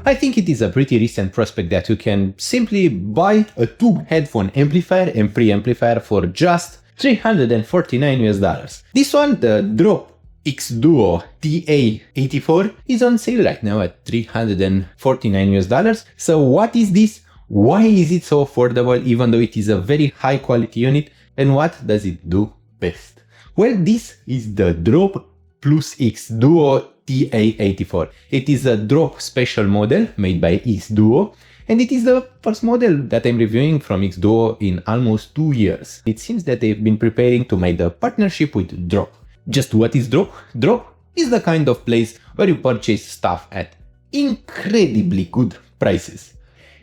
I think it is a pretty recent prospect that you can simply buy a tube headphone amplifier and preamplifier for just $349. This one, the Drop xDuoo TA-84, is on sale right now at $349. So what is this? Why is it so affordable even though it is a very high quality unit, and what does it do best? Well, this is the Drop Plus xDuoo TA-84. It is a Drop special model made by xDuoo, and it is the first model that I'm reviewing from xDuoo in almost 2 years. It seems that they've been preparing to make the partnership with Drop. Just what is Drop? Drop is the kind of place where you purchase stuff at incredibly good prices.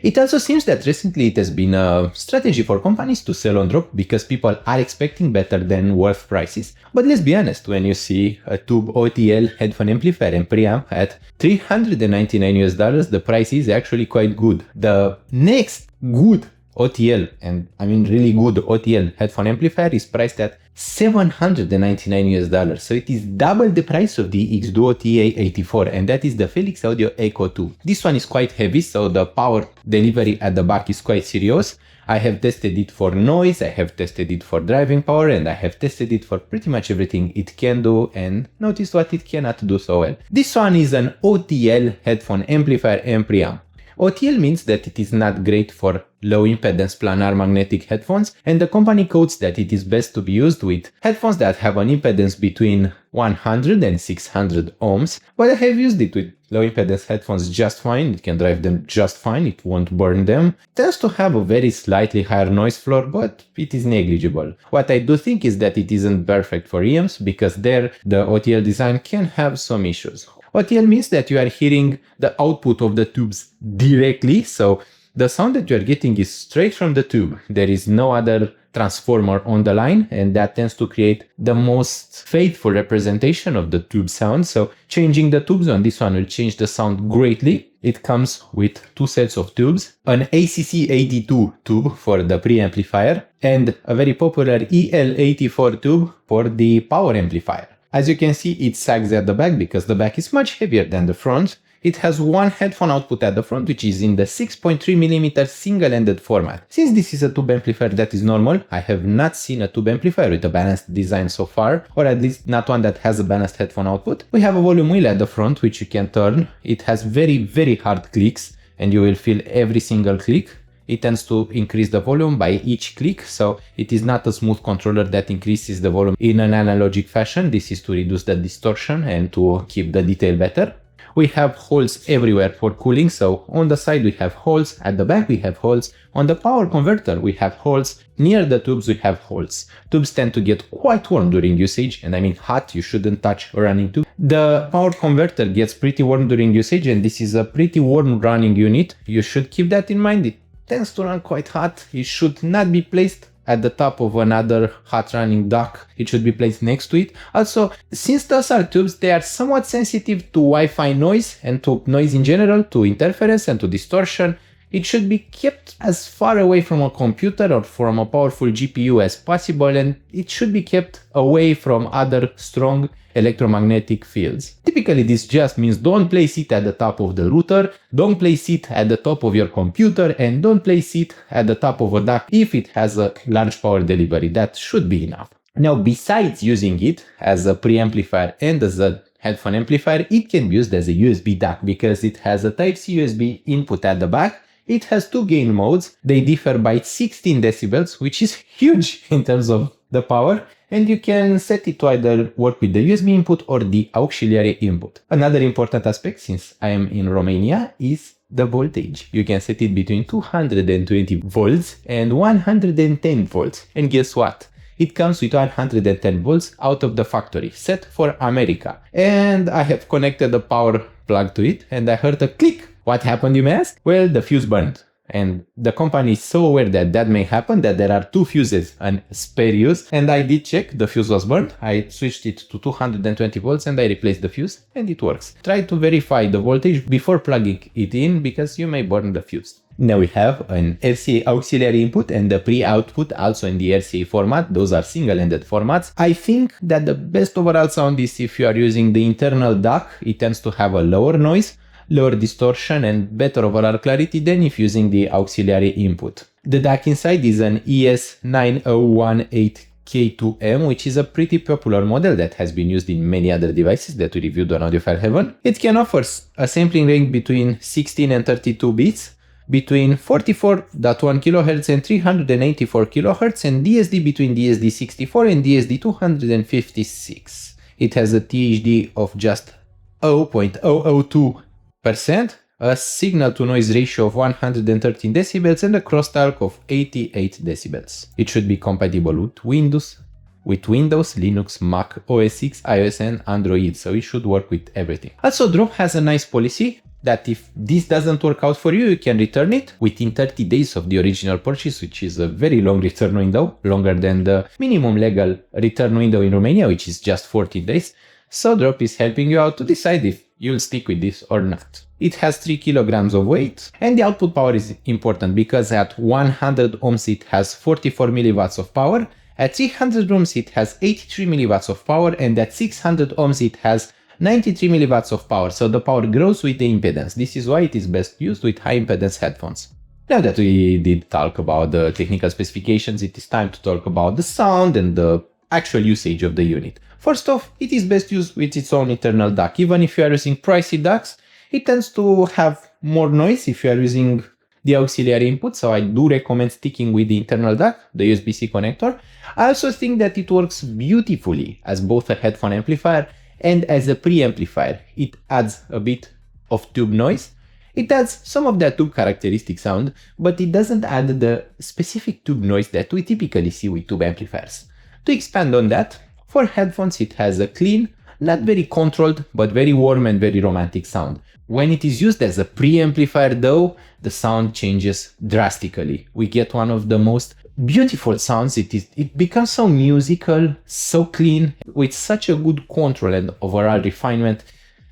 It also seems that recently it has been a strategy for companies to sell on Drop because people are expecting better than worth prices. But let's be honest, when you see a tube OTL headphone amplifier and preamp at $399, the price is actually quite good. The next good OTL, and I mean really good OTL headphone amplifier, is priced at $799, so it is double the price of the xDuoo TA-84, and that is the Felix Audio Echo 2. This one is quite heavy, so the power delivery at the back is quite serious. I have tested it for noise, I have tested it for driving power, and I have tested it for pretty much everything it can do, and notice what it cannot do so well. This one is an OTL headphone amplifier and preamp. OTL means that it is not great for low impedance planar magnetic headphones, and the company quotes that it is best to be used with headphones that have an impedance between 100 and 600 ohms, but I have used it with low impedance headphones just fine. It can drive them just fine, it won't burn them. It tends to have a very slightly higher noise floor, but it is negligible. What I do think is that it isn't perfect for IEMs, because there the OTL design can have some issues. OTL means that you are hearing the output of the tubes directly, so the sound that you are getting is straight from the tube. There is no other transformer on the line, and that tends to create the most faithful representation of the tube sound. So changing the tubes on this one will change the sound greatly. It comes with 2 sets of tubes, an ACC82 tube for the preamplifier and a very popular EL84 tube for the power amplifier. As you can see, it sags at the back because the back is much heavier than the front. It has one headphone output at the front, which is in the 6.3mm single-ended format. Since this is a tube amplifier that is normal, I have not seen a tube amplifier with a balanced design so far, or at least not one that has a balanced headphone output. We have a volume wheel at the front, which you can turn. It has very hard clicks, and you will feel every single click. It tends to increase the volume by each click, so it is not a smooth controller that increases the volume in an analogic fashion. This is to reduce the distortion and to keep the detail better. We have holes everywhere for cooling, so on the side we have holes, at the back we have holes, on the power converter we have holes, near the tubes we have holes. Tubes tend to get quite warm during usage, and I mean hot, you shouldn't touch a running tube. The power converter gets pretty warm during usage, and this is a pretty warm running unit. You should keep that in mind. It tends to run quite hot. It should not be placed at the top of another hot running dock. It should be placed next to it. Also, since those are tubes, they are somewhat sensitive to Wi-Fi noise and to noise in general, to interference and to distortion. It should be kept as far away from a computer or from a powerful GPU as possible, and it should be kept away from other strong electromagnetic fields. Typically, this just means don't place it at the top of the router, don't place it at the top of your computer, and don't place it at the top of a dock if it has a large power delivery. That should be enough. Now, besides using it as a preamplifier and as a headphone amplifier, it can be used as a USB dock because it has a Type-C USB input at the back. It has 2 gain modes. They differ by 16 decibels, which is huge in terms of the power, and you can set it to either work with the USB input or the auxiliary input. Another important aspect, since I am in Romania, is the voltage. You can set it between 220 volts and 110 volts. And guess what? It comes with 110 volts out of the factory, set for America. And I have connected a power plug to it, and I heard a click. What happened, you may ask? Well, the fuse burned. And the company is so aware that that may happen that there are 2 fuses and spare use. And I did check, the fuse was burned. I switched it to 220 volts and I replaced the fuse and it works. Try to verify the voltage before plugging it in because you may burn the fuse. Now we have an RCA auxiliary input and the pre-output also in the RCA format. Those are single-ended formats. I think that the best overall sound is if you are using the internal dock. It tends to have a lower noise. lower distortion and better overall clarity than if using the auxiliary input. The DAC inside is an ES9018K2M, which is a pretty popular model that has been used in many other devices that we reviewed on Audiophile Heaven. It can offer a sampling range between 16 and 32 bits, between 44.1 kHz and 384 kHz, and DSD between DSD64 and DSD256. It has a THD of just 0.002%, a signal-to-noise ratio of 113 decibels, and a crosstalk of 88 decibels. It should be compatible with Windows, Linux, Mac, OS X, iOS, and Android, so it should work with everything. Also, Drop has a nice policy that if this doesn't work out for you, you can return it within 30 days of the original purchase, which is a very long return window, longer than the minimum legal return window in Romania, which is just 14 days. So Drop is helping you out to decide if you'll stick with this or not. It has 3 kilograms of weight, and the output power is important because at 100 ohms it has 44 milliwatts of power, at 300 ohms it has 83 milliwatts of power, and at 600 ohms it has 93 milliwatts of power, so the power grows with the impedance. This is why it is best used with high impedance headphones. Now that we did talk about the technical specifications, it is time to talk about the sound and the actual usage of the unit. First off, it is best used with its own internal DAC. Even if you are using pricey DACs, it tends to have more noise if you are using the auxiliary input, so I do recommend sticking with the internal DAC, the USB-C connector. I also think that it works beautifully as both a headphone amplifier and as a preamplifier. It adds a bit of tube noise. It adds some of that tube characteristic sound, but it doesn't add the specific tube noise that we typically see with tube amplifiers. To expand on that, for headphones it has a clean, not very controlled, but very warm and very romantic sound. When it is used as a preamplifier though, the sound changes drastically. We get one of the most beautiful sounds. It becomes so musical, so clean, with such a good control and overall refinement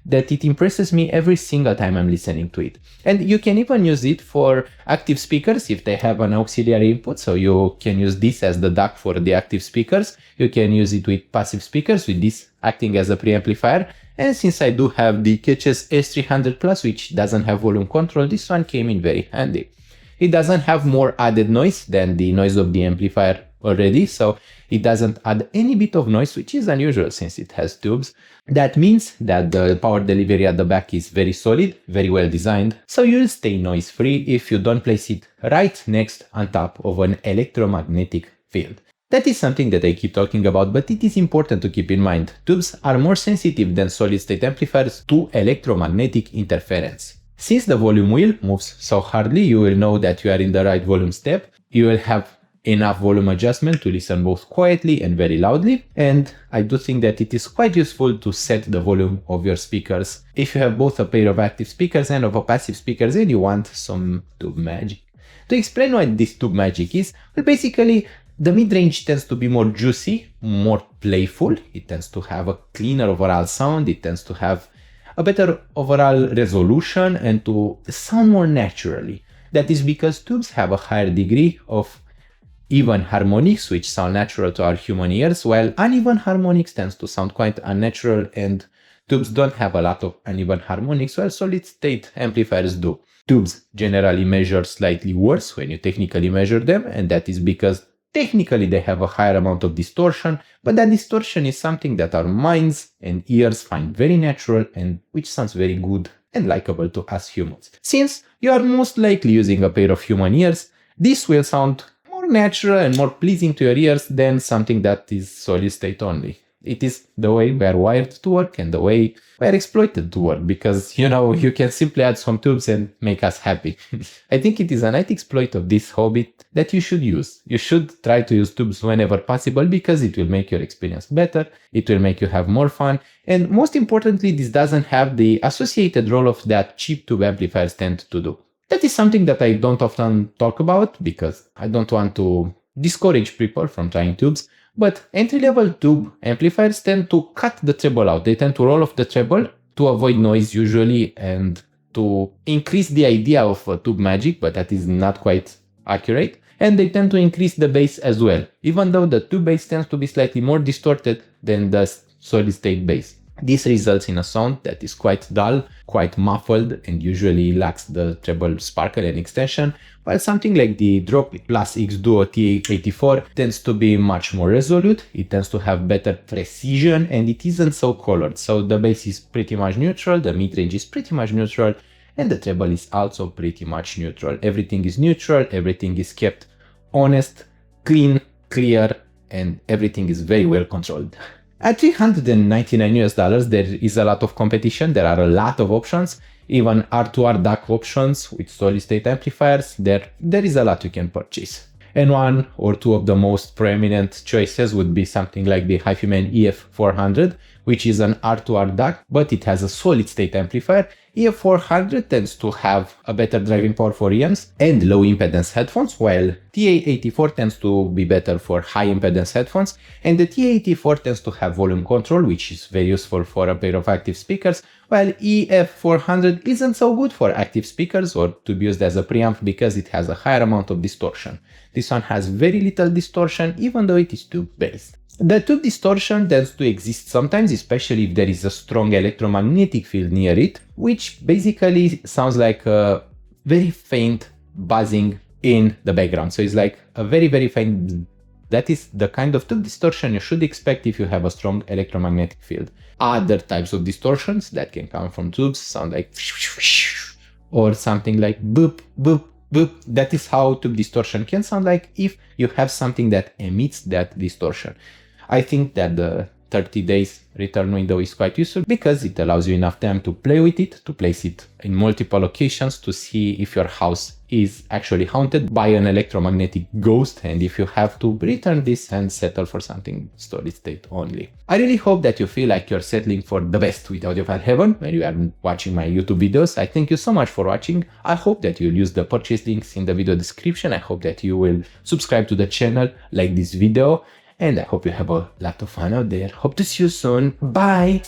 that it impresses me every single time I'm listening to it. And you can even use it for active speakers if they have an auxiliary input, so you can use this as the DAC for the active speakers. You can use it with passive speakers, with this acting as a preamplifier. And since I do have the Ketches S300 Plus, which doesn't have volume control, this one came in very handy. It doesn't have more added noise than the noise of the amplifier already, so it doesn't add any bit of noise, which is unusual since it has tubes. That means that the power delivery at the back is very solid, very well designed, so you'll stay noise free if you don't place it right next on top of an electromagnetic field. That is something that I keep talking about, but it is important to keep in mind. Tubes are more sensitive than solid-state amplifiers to electromagnetic interference. Since the volume wheel moves so hardly, you will know that you are in the right volume step. You will have enough volume adjustment to listen both quietly and very loudly, and I do think that it is quite useful to set the volume of your speakers if you have both a pair of active speakers and of a passive speakers and you want some tube magic. To explain what this tube magic is, well, basically the mid-range tends to be more juicy, more playful. It tends to have a cleaner overall sound. It tends to have a better overall resolution and to sound more naturally. That is because tubes have a higher degree of even harmonics, which sound natural to our human ears, while uneven harmonics tends to sound quite unnatural, and tubes don't have a lot of uneven harmonics, while solid-state amplifiers do. Tubes generally measure slightly worse when you technically measure them, and that is because technically they have a higher amount of distortion, but that distortion is something that our minds and ears find very natural and which sounds very good and likable to us humans. Since you are most likely using a pair of human ears, this will sound more natural and more pleasing to your ears than something that is solid state only. It is the way we are wired to work and the way we are exploited to work, because, you know, you can simply add some tubes and make us happy. I think it is a nice exploit of this hobby that you should use. You should try to use tubes whenever possible because it will make your experience better, it will make you have more fun, and most importantly, this doesn't have the associated role of that cheap tube amplifiers tend to do. That is something that I don't often talk about because I don't want to discourage people from trying tubes, but entry-level tube amplifiers tend to cut the treble out. They tend to roll off the treble to avoid noise usually and to increase the idea of tube magic, but that is not quite accurate. And they tend to increase the bass as well, even though the tube bass tends to be slightly more distorted than the solid-state bass. This results in a sound that is quite dull, quite muffled, and usually lacks the treble sparkle and extension, while something like the Drop Plus xDuoo TA-84 tends to be much more resolute, it tends to have better precision, and it isn't so colored. So the bass is pretty much neutral, the mid-range is pretty much neutral, and the treble is also pretty much neutral. Everything is neutral, everything is kept honest, clean, clear, and everything is very well controlled. At $399 there is a lot of competition, there are a lot of options, even R2R DAC options with solid state amplifiers, there is a lot you can purchase. And one or two of the most prominent choices would be something like the HiFiMan EF400, which is an R2R DAC, but it has a solid state amplifier. EF400 tends to have a better driving power for EMs and low impedance headphones, while TA-84 tends to be better for high impedance headphones, and the TA-84 tends to have volume control, which is very useful for a pair of active speakers, while EF400 isn't so good for active speakers or to be used as a preamp because it has a higher amount of distortion. This one has very little distortion, even though it is tube-based. The tube distortion tends to exist sometimes, especially if there is a strong electromagnetic field near it, which basically sounds like a very faint buzzing in the background. So it's like a very, very faint. That is the kind of tube distortion you should expect if you have a strong electromagnetic field. Other types of distortions that can come from tubes sound like or something like boop, boop, boop. That is how tube distortion can sound like if you have something that emits that distortion. I think that the 30 days return window is quite useful because it allows you enough time to play with it, to place it in multiple locations to see if your house is actually haunted by an electromagnetic ghost and if you have to return this and settle for something solid state only. I really hope that you feel like you're settling for the best with Audiophile Heaven when you are watching my YouTube videos. I thank you so much for watching. I hope that you'll use the purchase links in the video description. I hope that you will subscribe to the channel, like this video, and I hope you have a lot of fun out there. Hope to see you soon. Bye!